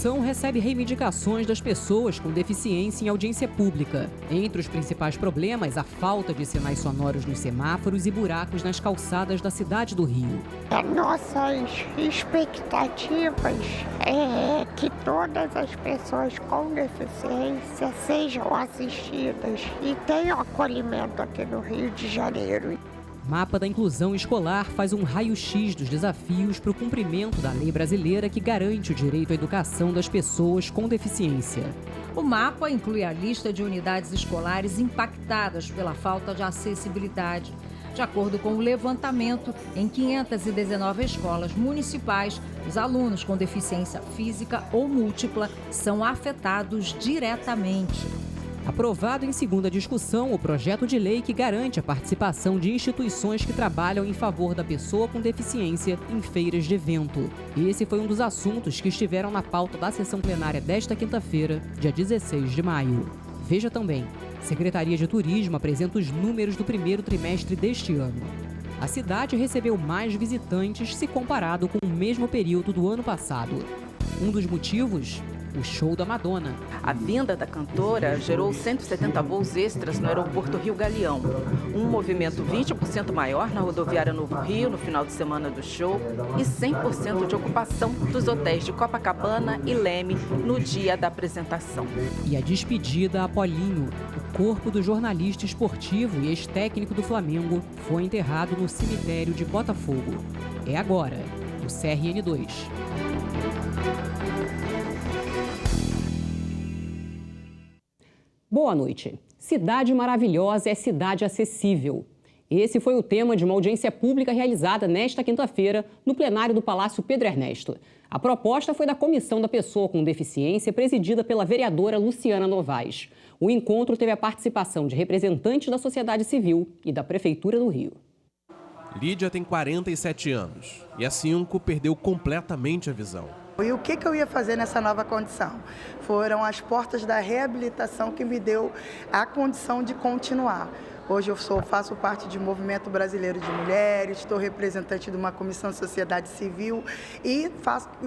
comissão recebe reivindicações das pessoas com deficiência em audiência pública. Entre os principais problemas, a falta de sinais sonoros nos semáforos e buracos nas calçadas da cidade do Rio. As nossas expectativas é que todas as pessoas com deficiência sejam assistidas e tenham acolhimento aqui no Rio de Janeiro. O Mapa da Inclusão Escolar faz um raio-x dos desafios para o cumprimento da lei brasileira que garante o direito à educação das pessoas com deficiência. O mapa inclui a lista de unidades escolares impactadas pela falta de acessibilidade. De acordo com o levantamento, em 519 escolas municipais, os alunos com deficiência física ou múltipla são afetados diretamente. Aprovado em segunda discussão o projeto de lei que garante a participação de instituições que trabalham em favor da pessoa com deficiência em feiras de evento. Esse foi um dos assuntos que estiveram na pauta da sessão plenária desta quinta-feira, dia 16 de maio. Veja também, Secretaria de Turismo apresenta os números do primeiro trimestre deste ano. A cidade recebeu mais visitantes se comparado com o mesmo período do ano passado. Um dos motivos? O show da Madonna. A vinda da cantora gerou 170 voos extras no aeroporto Rio Galeão. Um movimento 20% maior na rodoviária Novo Rio no final de semana do show e 100% de ocupação dos hotéis de Copacabana e Leme no dia da apresentação. E a despedida a Polinho. O corpo do jornalista esportivo e ex-técnico do Flamengo foi enterrado no cemitério de Botafogo. É agora, no CRN2. Boa noite. Cidade maravilhosa é cidade acessível. Esse foi o tema de uma audiência pública realizada nesta quinta-feira no plenário do Palácio Pedro Ernesto. A proposta foi da Comissão da Pessoa com Deficiência, presidida pela vereadora Luciana Novaes. O encontro teve a participação de representantes da sociedade civil e da Prefeitura do Rio. Lídia tem 47 anos e há 5 perdeu completamente a visão. E o que eu ia fazer nessa nova condição? Foram as portas da reabilitação que me deu a condição de continuar. Hoje eu faço parte de um movimento brasileiro de mulheres, estou representante de uma comissão de sociedade civil e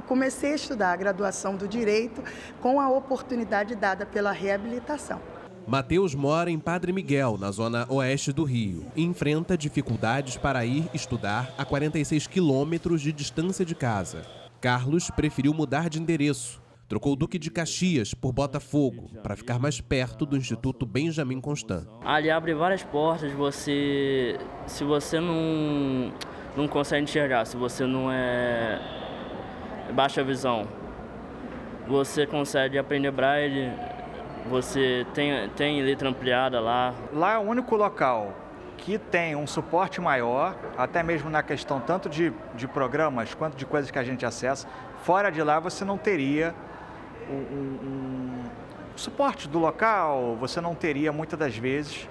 comecei a estudar a graduação do direito com a oportunidade dada pela reabilitação. Matheus mora em Padre Miguel, na zona oeste do Rio, e enfrenta dificuldades para ir estudar a 46 quilômetros de distância de casa. Carlos preferiu mudar de endereço. Trocou Duque de Caxias por Botafogo, para ficar mais perto do Instituto Benjamin Constant. Ali abre várias portas, se você não consegue enxergar, se você não é baixa visão, você consegue aprender braille, você tem letra ampliada lá. Lá é o único local que tem um suporte maior, até mesmo na questão tanto de programas quanto de coisas que a gente acessa. Fora de lá você não teria um suporte do local, você não teria muitas das vezes,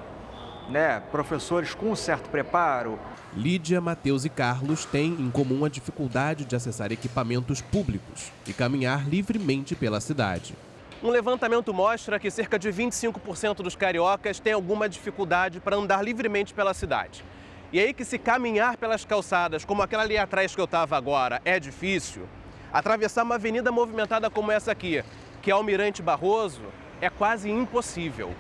né, professores com um certo preparo. Lídia, Matheus e Carlos têm em comum a dificuldade de acessar equipamentos públicos e caminhar livremente pela cidade. Um levantamento mostra que cerca de 25% dos cariocas têm alguma dificuldade para andar livremente pela cidade. E aí que se caminhar pelas calçadas, como aquela ali atrás que eu estava agora, é difícil, atravessar uma avenida movimentada como essa aqui, que é Almirante Barroso, é quase impossível.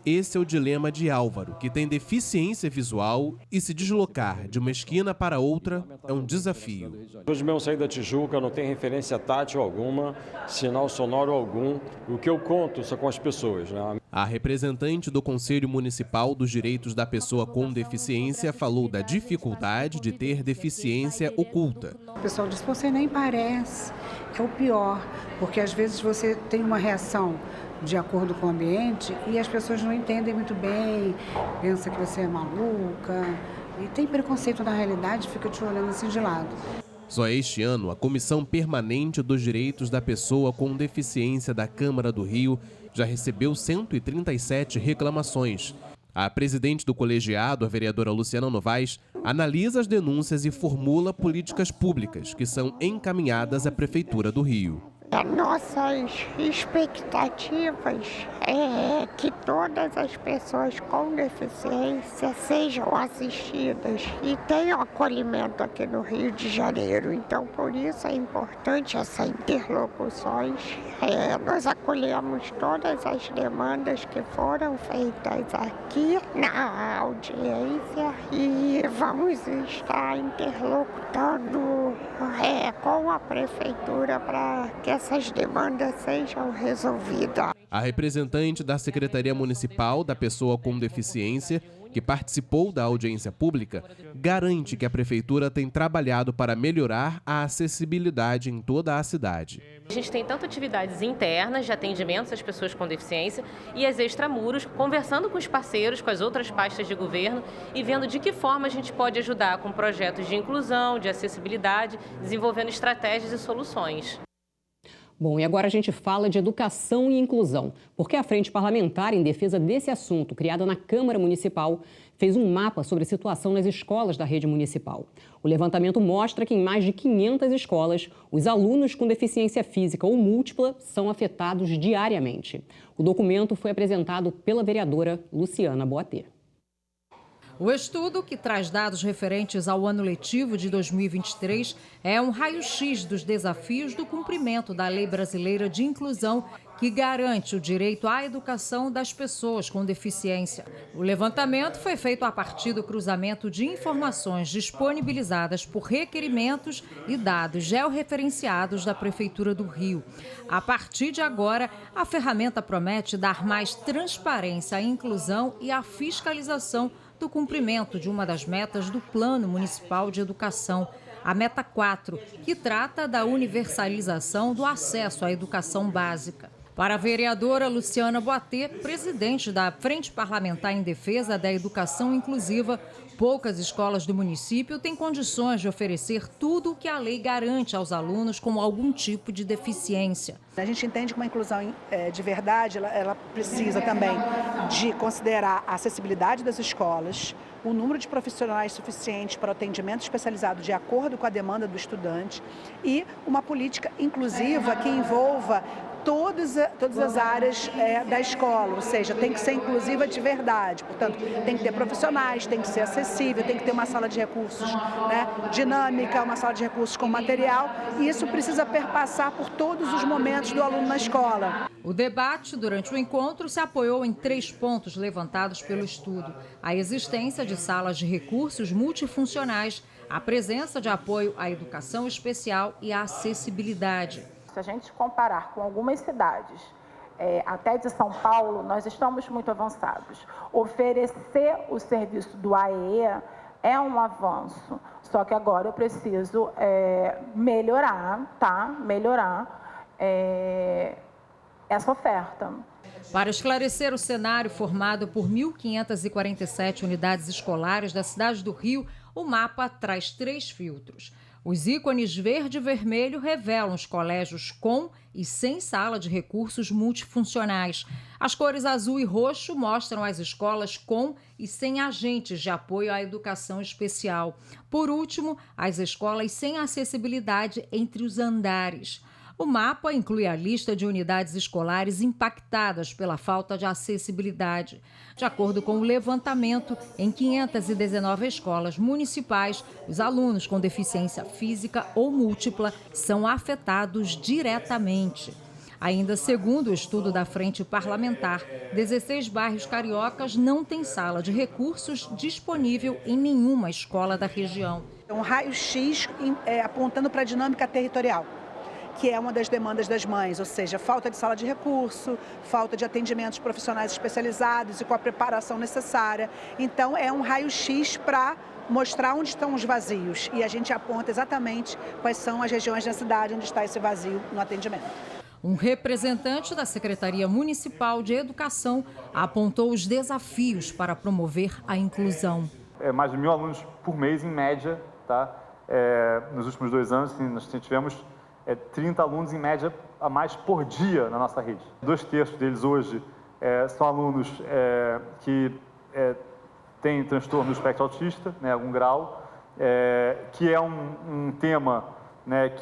Esse é o dilema de Álvaro, que tem deficiência visual e se deslocar de uma esquina para outra é um desafio. Hoje mesmo saí da Tijuca, não tem referência tátil alguma, sinal sonoro algum. O que eu conto só com as pessoas, né? A representante do Conselho Municipal dos Direitos da Pessoa com Deficiência falou da dificuldade de ter deficiência oculta. O pessoal diz, você nem parece, é o pior, porque às vezes você tem uma reação de acordo com o ambiente e as pessoas não entendem muito bem, pensam que você é maluca e tem preconceito na realidade, fica te olhando assim de lado. Só este ano, a Comissão Permanente dos Direitos da Pessoa com Deficiência da Câmara do Rio já recebeu 137 reclamações. A presidente do colegiado, a vereadora Luciana Novaes, analisa as denúncias e formula políticas públicas que são encaminhadas à Prefeitura do Rio. As nossas expectativas é que todas as pessoas com deficiência sejam assistidas e tenham acolhimento aqui no Rio de Janeiro. Então, por isso é importante essas interlocuções. Nós acolhemos todas as demandas que foram feitas aqui na audiência e vamos estar interlocutando com a Prefeitura para que essas demandas sejam resolvidas. A representante da Secretaria Municipal da Pessoa com Deficiência, que participou da audiência pública, garante que a Prefeitura tem trabalhado para melhorar a acessibilidade em toda a cidade. A gente tem tanto atividades internas de atendimentos às pessoas com deficiência e as extramuros, conversando com os parceiros, com as outras pastas de governo e vendo de que forma a gente pode ajudar com projetos de inclusão, de acessibilidade, desenvolvendo estratégias e soluções. Bom, e agora a gente fala de educação e inclusão, porque a Frente Parlamentar em Defesa desse assunto, criada na Câmara Municipal, fez um mapa sobre a situação nas escolas da rede municipal. O levantamento mostra que em mais de 500 escolas, os alunos com deficiência física ou múltipla são afetados diariamente. O documento foi apresentado pela vereadora Luciana Boatê. O estudo, que traz dados referentes ao ano letivo de 2023, é um raio-x dos desafios do cumprimento da Lei Brasileira de Inclusão, que garante o direito à educação das pessoas com deficiência. O levantamento foi feito a partir do cruzamento de informações disponibilizadas por requerimentos e dados georreferenciados da Prefeitura do Rio. A partir de agora, a ferramenta promete dar mais transparência à inclusão e à fiscalização do cumprimento de uma das metas do Plano Municipal de Educação, a Meta 4, que trata da universalização do acesso à educação básica. Para a vereadora Luciana Boatê, presidente da Frente Parlamentar em Defesa da Educação Inclusiva, poucas escolas do município têm condições de oferecer tudo o que a lei garante aos alunos com algum tipo de deficiência. A gente entende que uma inclusão de verdade, ela precisa também de considerar a acessibilidade das escolas, o número de profissionais suficientes para o atendimento especializado de acordo com a demanda do estudante e uma política inclusiva que envolva todas as áreas da escola, ou seja, tem que ser inclusiva de verdade. Portanto, tem que ter profissionais, tem que ser acessível, tem que ter uma sala de recursos dinâmica, uma sala de recursos com material, e isso precisa perpassar por todos os momentos do aluno na escola. O debate durante o encontro se apoiou em 3 pontos levantados pelo estudo: a existência de salas de recursos multifuncionais, a presença de apoio à educação especial e à acessibilidade. Se a gente comparar com algumas cidades, até de São Paulo, nós estamos muito avançados. Oferecer o serviço do AEE é um avanço, só que agora eu preciso melhorar essa oferta. Para esclarecer o cenário formado por 1.547 unidades escolares da cidade do Rio, o mapa traz 3 filtros. Os ícones verde e vermelho revelam os colégios com e sem sala de recursos multifuncionais. As cores azul e roxo mostram as escolas com e sem agentes de apoio à educação especial. Por último, as escolas sem acessibilidade entre os andares. O mapa inclui a lista de unidades escolares impactadas pela falta de acessibilidade. De acordo com o levantamento, em 519 escolas municipais, os alunos com deficiência física ou múltipla são afetados diretamente. Ainda segundo o estudo da Frente Parlamentar, 16 bairros cariocas não têm sala de recursos disponível em nenhuma escola da região. Um raio-x apontando para a dinâmica territorial, que é uma das demandas das mães, ou seja, falta de sala de recurso, falta de atendimentos profissionais especializados e com a preparação necessária. Então, é um raio-x para mostrar onde estão os vazios e a gente aponta exatamente quais são as regiões da cidade onde está esse vazio no atendimento. Um representante da Secretaria Municipal de Educação apontou os desafios para promover a inclusão. Mais de 1.000 alunos por mês, em média, tá? Nos últimos 2 anos, nós tivemos 30 alunos, em média, a mais por dia na nossa rede. 2/3 deles hoje são alunos que têm transtorno do espectro autista, algum grau, que é um tema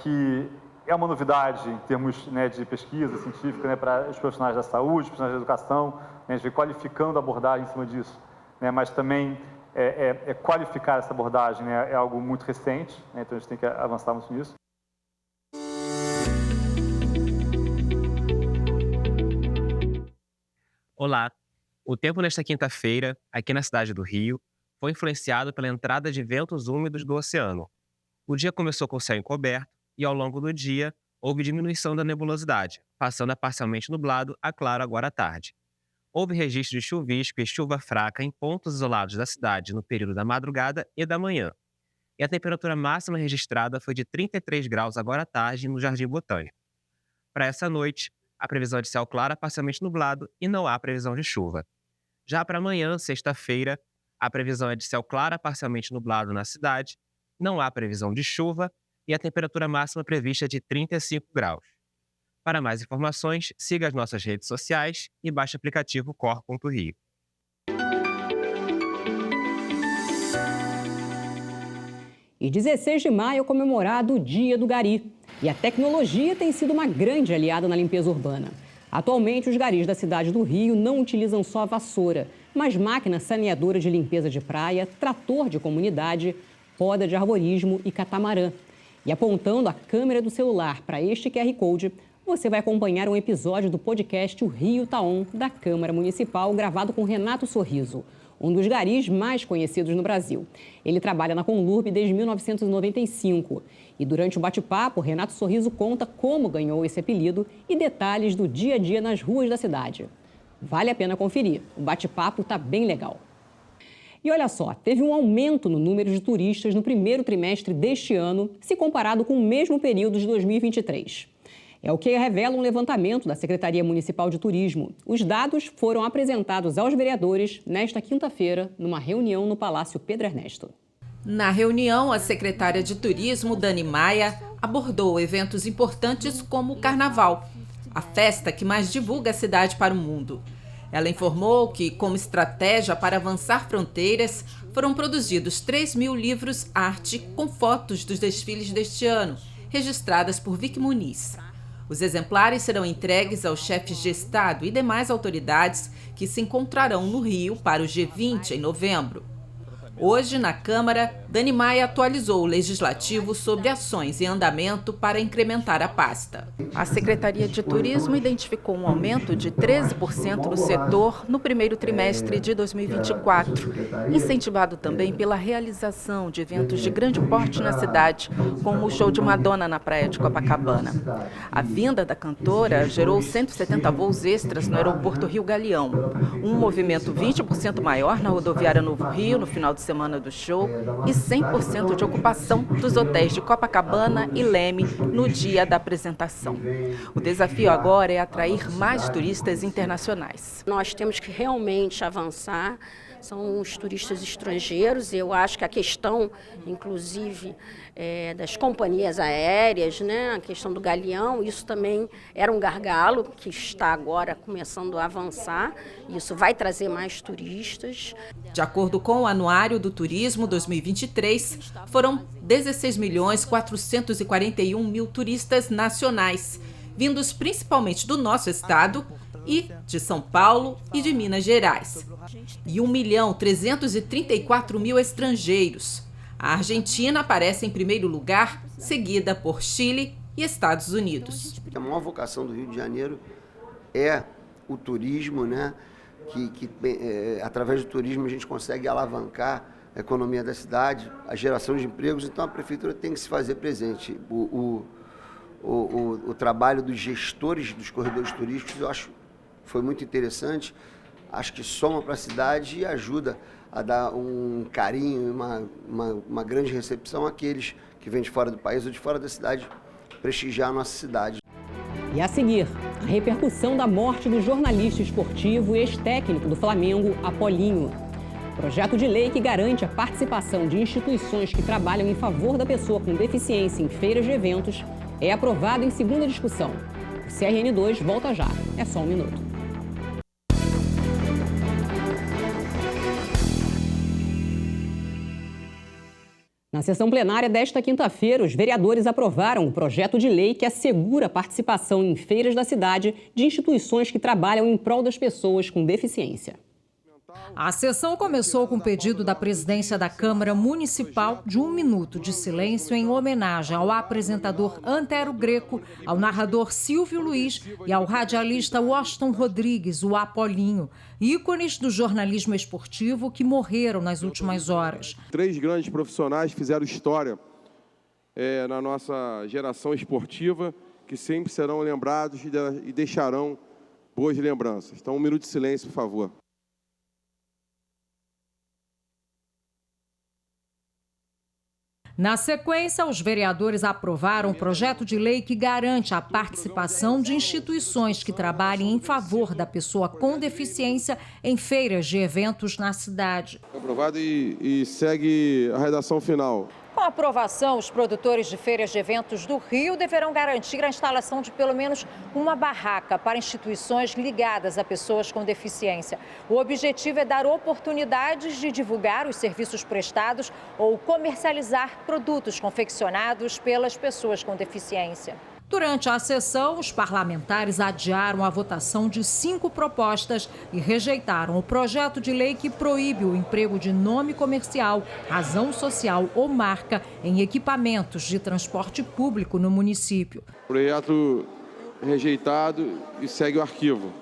que É uma novidade em termos, né, de pesquisa científica, né, para os profissionais da saúde, profissionais da educação, né, a gente vem qualificando a abordagem em cima disso, né, mas também qualificar essa abordagem, né, é algo muito recente, né, então a gente tem que avançar muito nisso. Olá, o tempo nesta quinta-feira, aqui na cidade do Rio, foi influenciado pela entrada de ventos úmidos do oceano. O dia começou com o céu encoberto e, ao longo do dia, houve diminuição da nebulosidade, passando a parcialmente nublado a claro agora à tarde. Houve registro de chuvisco e chuva fraca em pontos isolados da cidade no período da madrugada e da manhã. E a temperatura máxima registrada foi de 33 graus agora à tarde no Jardim Botânico. Para essa noite, a previsão é de céu claro a parcialmente nublado e não há previsão de chuva. Já para amanhã, sexta-feira, a previsão é de céu claro a parcialmente nublado na cidade, não há previsão de chuva e a temperatura máxima prevista é de 35 graus. Para mais informações, siga as nossas redes sociais e baixe o aplicativo cor.rio. E 16 de maio é comemorado o Dia do Gari. E a tecnologia tem sido uma grande aliada na limpeza urbana. Atualmente, os garis da cidade do Rio não utilizam só a vassoura, mas máquina saneadora de limpeza de praia, trator de comunidade, poda de arborismo e catamarã. E apontando a câmera do celular para este QR Code, você vai acompanhar um episódio do podcast O Rio Tá On, da Câmara Municipal, gravado com Renato Sorriso, um dos garis mais conhecidos no Brasil. Ele trabalha na Conlurb desde 1995. E durante o bate-papo, Renato Sorriso conta como ganhou esse apelido e detalhes do dia a dia nas ruas da cidade. Vale a pena conferir, o bate-papo tá bem legal. E olha só, teve um aumento no número de turistas no primeiro trimestre deste ano, se comparado com o mesmo período de 2023. É o que revela um levantamento da Secretaria Municipal de Turismo. Os dados foram apresentados aos vereadores nesta quinta-feira, numa reunião no Palácio Pedro Ernesto. Na reunião, a secretária de Turismo, Dani Maia, abordou eventos importantes como o Carnaval, a festa que mais divulga a cidade para o mundo. Ela informou que, como estratégia para avançar fronteiras, foram produzidos 3.000 livros arte com fotos dos desfiles deste ano, registradas por Vicky Muniz. Os exemplares serão entregues aos chefes de Estado e demais autoridades que se encontrarão no Rio para o G20 em novembro. Hoje, na Câmara, Dani Maia atualizou o Legislativo sobre ações em andamento para incrementar a pasta. A Secretaria de Turismo identificou um aumento de 13% no setor no primeiro trimestre de 2024, incentivado também pela realização de eventos de grande porte na cidade, como o show de Madonna na praia de Copacabana. A vinda da cantora gerou 170 voos extras no aeroporto Rio Galeão, um movimento 20% maior na rodoviária Novo Rio no final de semana do show e 100% de ocupação dos hotéis de Copacabana e Leme no dia da apresentação. O desafio agora é atrair mais turistas internacionais. Nós temos que realmente avançar, são os turistas estrangeiros, eu acho que a questão, inclusive, das companhias aéreas, né, a questão do galeão, isso também era um gargalo que está agora começando a avançar, isso vai trazer mais turistas. De acordo com o Anuário do Turismo 2023, foram 16.441.000 turistas nacionais, vindos principalmente do nosso estado e de São Paulo e de Minas Gerais. E 1.334.000 estrangeiros. A Argentina aparece em primeiro lugar, seguida por Chile e Estados Unidos. A maior vocação do Rio de Janeiro é o turismo, né? Que através do turismo a gente consegue alavancar a economia da cidade, a geração de empregos, então a prefeitura tem que se fazer presente. O trabalho dos gestores dos corredores turísticos, eu acho, foi muito interessante, acho que soma para a cidade e ajuda a dar um carinho, uma grande recepção àqueles que vêm de fora do país ou de fora da cidade, prestigiar a nossa cidade. E a seguir, a repercussão da morte do jornalista esportivo e ex-técnico do Flamengo, Apolinho. Projeto de lei que garante a participação de instituições que trabalham em favor da pessoa com deficiência em feiras de eventos é aprovado em segunda discussão. O CRN2 volta já. É só um minuto. Na sessão plenária desta quinta-feira, os vereadores aprovaram o projeto de lei que assegura a participação em feiras da cidade de instituições que trabalham em prol das pessoas com deficiência. A sessão começou com o pedido da presidência da Câmara Municipal de 1 minuto de silêncio em homenagem ao apresentador Antero Greco, ao narrador Silvio Luiz e ao radialista Washington Rodrigues, o Apolinho, ícones do jornalismo esportivo que morreram nas últimas horas. 3 grandes profissionais fizeram história na nossa geração esportiva, que sempre serão lembrados e deixarão boas lembranças. Então, 1 minuto de silêncio, por favor. Na sequência, os vereadores aprovaram o projeto de lei que garante a participação de instituições que trabalhem em favor da pessoa com deficiência em feiras de eventos na cidade. Aprovado e segue a redação final. Com a aprovação, os produtores de feiras de eventos do Rio deverão garantir a instalação de pelo menos uma barraca para instituições ligadas a pessoas com deficiência. O objetivo é dar oportunidades de divulgar os serviços prestados ou comercializar produtos confeccionados pelas pessoas com deficiência. Durante a sessão, os parlamentares adiaram a votação de 5 propostas e rejeitaram o projeto de lei que proíbe o emprego de nome comercial, razão social ou marca em equipamentos de transporte público no município. Projeto rejeitado e segue o arquivo.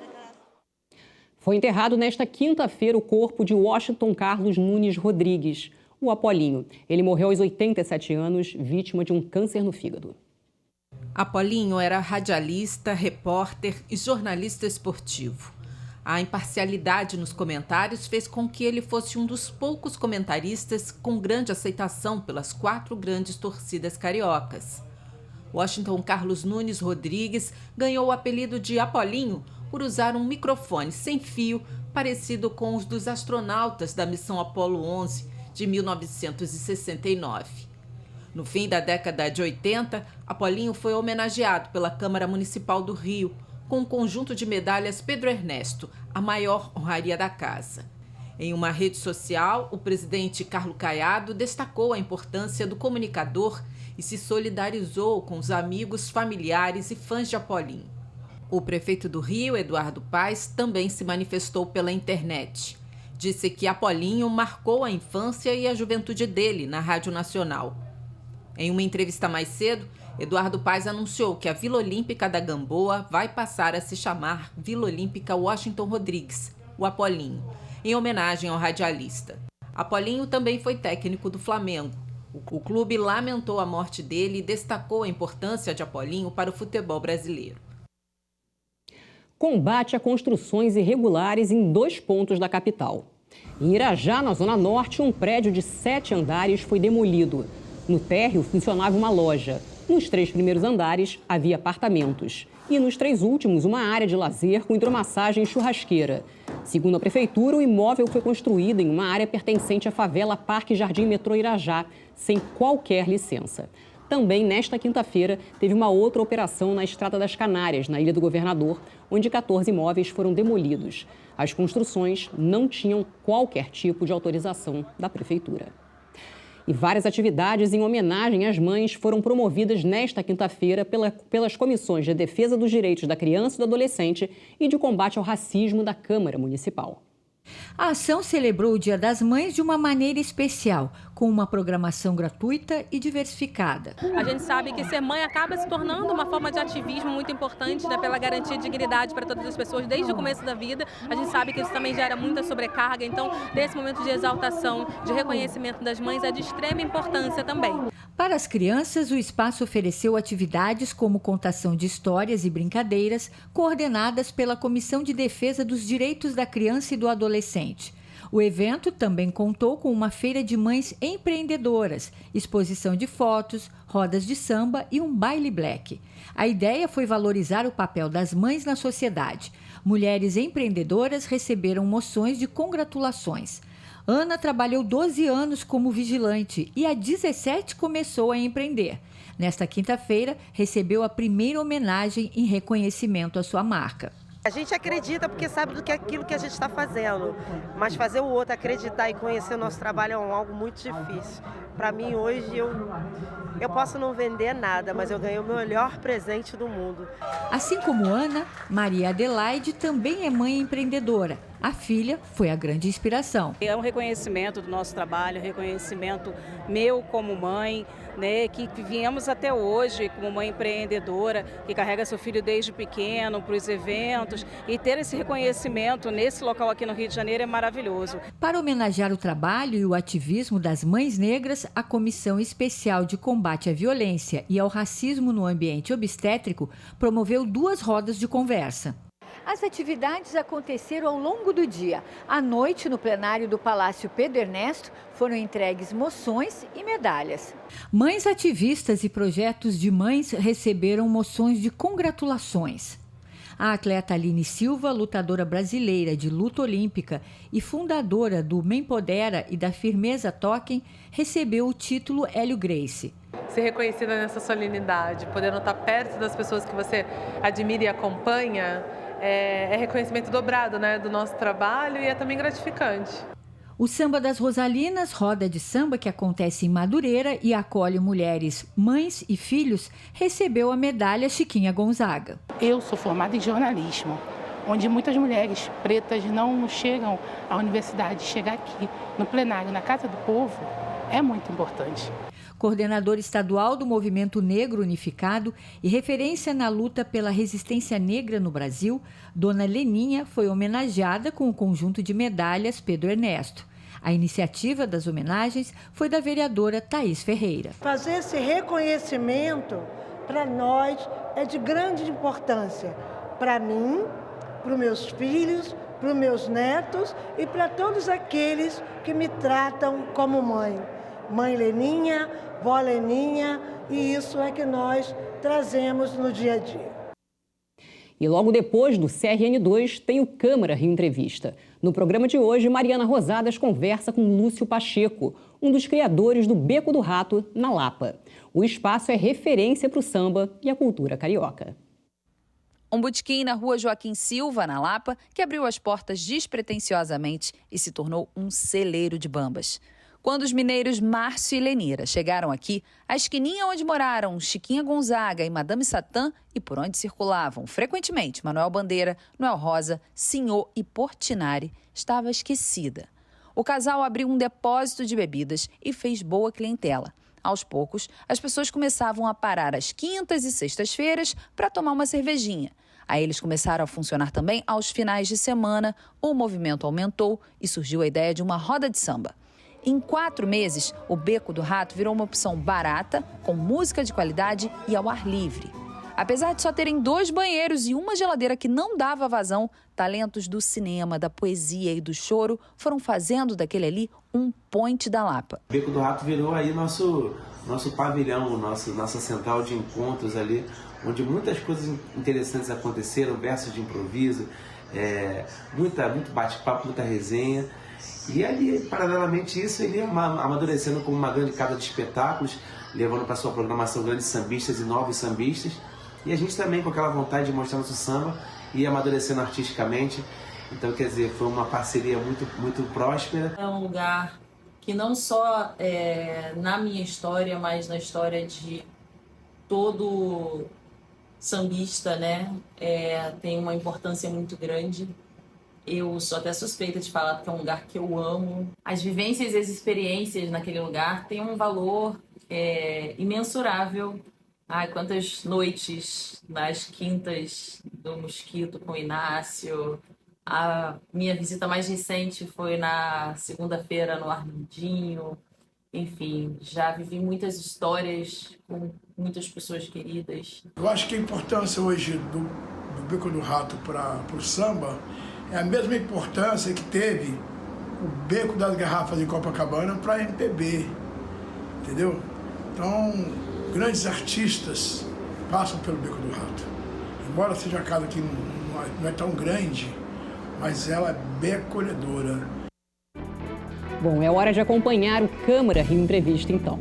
Foi enterrado nesta quinta-feira o corpo de Washington Carlos Nunes Rodrigues, o Apolinho. Ele morreu aos 87 anos, vítima de um câncer no fígado. Apolinho era radialista, repórter e jornalista esportivo. A imparcialidade nos comentários fez com que ele fosse um dos poucos comentaristas com grande aceitação pelas 4 grandes torcidas cariocas. Washington Carlos Nunes Rodrigues ganhou o apelido de Apolinho por usar um microfone sem fio parecido com os dos astronautas da missão Apollo 11 de 1969. No fim da década de 80, Apolinho foi homenageado pela Câmara Municipal do Rio com um conjunto de medalhas Pedro Ernesto, a maior honraria da casa. Em uma rede social, o presidente Carlos Caiado destacou a importância do comunicador e se solidarizou com os amigos, familiares e fãs de Apolinho. O prefeito do Rio, Eduardo Paes, também se manifestou pela internet. Disse que Apolinho marcou a infância e a juventude dele na Rádio Nacional. Em uma entrevista mais cedo, Eduardo Paes anunciou que a Vila Olímpica da Gamboa vai passar a se chamar Vila Olímpica Washington Rodrigues, o Apolinho, em homenagem ao radialista. Apolinho também foi técnico do Flamengo. O clube lamentou a morte dele e destacou a importância de Apolinho para o futebol brasileiro. Combate a construções irregulares em 2 pontos da capital. Em Irajá, na Zona Norte, um prédio de 7 andares foi demolido. No térreo funcionava uma loja. Nos 3 primeiros andares havia apartamentos. E nos 3 últimos, uma área de lazer com hidromassagem e churrasqueira. Segundo a prefeitura, o imóvel foi construído em uma área pertencente à favela Parque Jardim Metrô Irajá, sem qualquer licença. Também nesta quinta-feira, teve uma outra operação na Estrada das Canárias, na Ilha do Governador, onde 14 imóveis foram demolidos. As construções não tinham qualquer tipo de autorização da prefeitura. E várias atividades em homenagem às mães foram promovidas nesta quinta-feira pelas comissões de defesa dos direitos da criança e do adolescente e de combate ao racismo da Câmara Municipal. A ação celebrou o Dia das Mães de uma maneira especial, com uma programação gratuita e diversificada. A gente sabe que ser mãe acaba se tornando uma forma de ativismo muito importante, né, pela garantia de dignidade para todas as pessoas desde o começo da vida. A gente sabe que isso também gera muita sobrecarga, então nesse momento de exaltação, de reconhecimento das mães é de extrema importância também. Para as crianças, o espaço ofereceu atividades como contação de histórias e brincadeiras, coordenadas pela Comissão de Defesa dos Direitos da Criança e do Adolescente. O evento também contou com uma feira de mães empreendedoras, exposição de fotos, rodas de samba e um baile black. A ideia foi valorizar o papel das mães na sociedade. Mulheres empreendedoras receberam moções de congratulações. Ana trabalhou 12 anos como vigilante e há 17 começou a empreender. Nesta quinta-feira, recebeu a primeira homenagem em reconhecimento à sua marca. A gente acredita porque sabe do que é aquilo que a gente está fazendo, mas fazer o outro acreditar e conhecer o nosso trabalho é algo muito difícil. Para mim, hoje, eu posso não vender nada, mas eu ganhei o melhor presente do mundo. Assim como Ana, Maria Adelaide também é mãe empreendedora. A filha foi a grande inspiração. É um reconhecimento do nosso trabalho, reconhecimento meu como mãe, né, que viemos até hoje como mãe empreendedora, que carrega seu filho desde pequeno para os eventos, e ter esse reconhecimento nesse local aqui no Rio de Janeiro é maravilhoso. Para homenagear o trabalho e o ativismo das mães negras, a Comissão Especial de Combate à Violência e ao Racismo no Ambiente Obstétrico promoveu 2 rodas de conversa. As atividades aconteceram ao longo do dia. À noite, no plenário do Palácio Pedro Ernesto, foram entregues moções e medalhas. Mães ativistas e projetos de mães receberam moções de congratulações. A atleta Aline Silva, lutadora brasileira de luta olímpica e fundadora do Mempodera e da Firmeza Token, recebeu o título Hélio Gracie. Ser reconhecida nessa solenidade, podendo estar perto das pessoas que você admira e acompanha, é reconhecimento dobrado, né, do nosso trabalho, e é também gratificante. O Samba das Rosalinas, roda de samba que acontece em Madureira e acolhe mulheres, mães e filhos, recebeu a medalha Chiquinha Gonzaga. Eu sou formada em jornalismo, onde muitas mulheres pretas não chegam à universidade. Chegar aqui no plenário, na Casa do Povo, é muito importante. Coordenadora estadual do Movimento Negro Unificado e referência na luta pela resistência negra no Brasil, Dona Leninha foi homenageada com o conjunto de medalhas Pedro Ernesto. A iniciativa das homenagens foi da vereadora Thaís Ferreira. Fazer esse reconhecimento, para nós, é de grande importância. Para mim, para os meus filhos, para os meus netos e para todos aqueles que me tratam como mãe. Mãe Leninha, vó Leninha, e isso é que nós trazemos no dia a dia. E logo depois do CRN2 tem o Câmara Rio Entrevista. No programa de hoje, Mariana Rosadas conversa com Lúcio Pacheco, um dos criadores do Beco do Rato, na Lapa. O espaço é referência para o samba e a cultura carioca. Um botequim na rua Joaquim Silva, na Lapa, que abriu as portas despretensiosamente e se tornou um celeiro de bambas. Quando os mineiros Márcio e Lenira chegaram aqui, a esquininha onde moraram Chiquinha Gonzaga e Madame Satã e por onde circulavam frequentemente Manuel Bandeira, Noel Rosa, Senhor e Portinari, estava esquecida. O casal abriu um depósito de bebidas e fez boa clientela. Aos poucos, as pessoas começavam a parar às quintas e sextas-feiras para tomar uma cervejinha. Aí eles começaram a funcionar também aos finais de semana, o movimento aumentou e surgiu a ideia de uma roda de samba. Em 4 meses, o Beco do Rato virou uma opção barata, com música de qualidade e ao ar livre. Apesar de só terem 2 banheiros e uma geladeira que não dava vazão, talentos do cinema, da poesia e do choro foram fazendo daquele ali um point da Lapa. O Beco do Rato virou aí nosso pavilhão, nossa central de encontros ali, onde muitas coisas interessantes aconteceram, versos de improviso, muito bate-papo, muita resenha. E ali, paralelamente a isso, ele ia amadurecendo como uma grande casa de espetáculos, levando para sua programação grandes sambistas e novos sambistas. E a gente também, com aquela vontade de mostrar nosso samba, ia amadurecendo artisticamente. Então, quer dizer, foi uma parceria muito, muito próspera. É um lugar que não só na minha história, mas na história de todo sambista, né, tem uma importância muito grande. Eu sou até suspeita de falar porque é um lugar que eu amo. As vivências e as experiências naquele lugar têm um valor imensurável. Ai, quantas noites nas quintas do Mosquito com o Inácio. A minha visita mais recente foi na segunda-feira no Armandinho. Enfim, já vivi muitas histórias com muitas pessoas queridas. Eu acho que a importância hoje do Beco do Rato para o samba é a mesma importância que teve o Beco das Garrafas de Copacabana para a MPB, entendeu? Então, grandes artistas passam pelo Beco do Rato. Embora seja a casa que não é tão grande, mas ela é bem acolhedora. Bom, é hora de acompanhar o Câmara Rio Entrevista, então.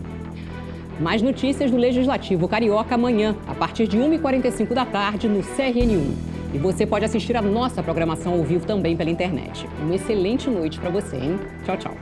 Mais notícias do Legislativo Carioca amanhã, a partir de 1h45 da tarde, no CRN1. E você pode assistir a nossa programação ao vivo também pela internet. Uma excelente noite para você, hein? Tchau, tchau.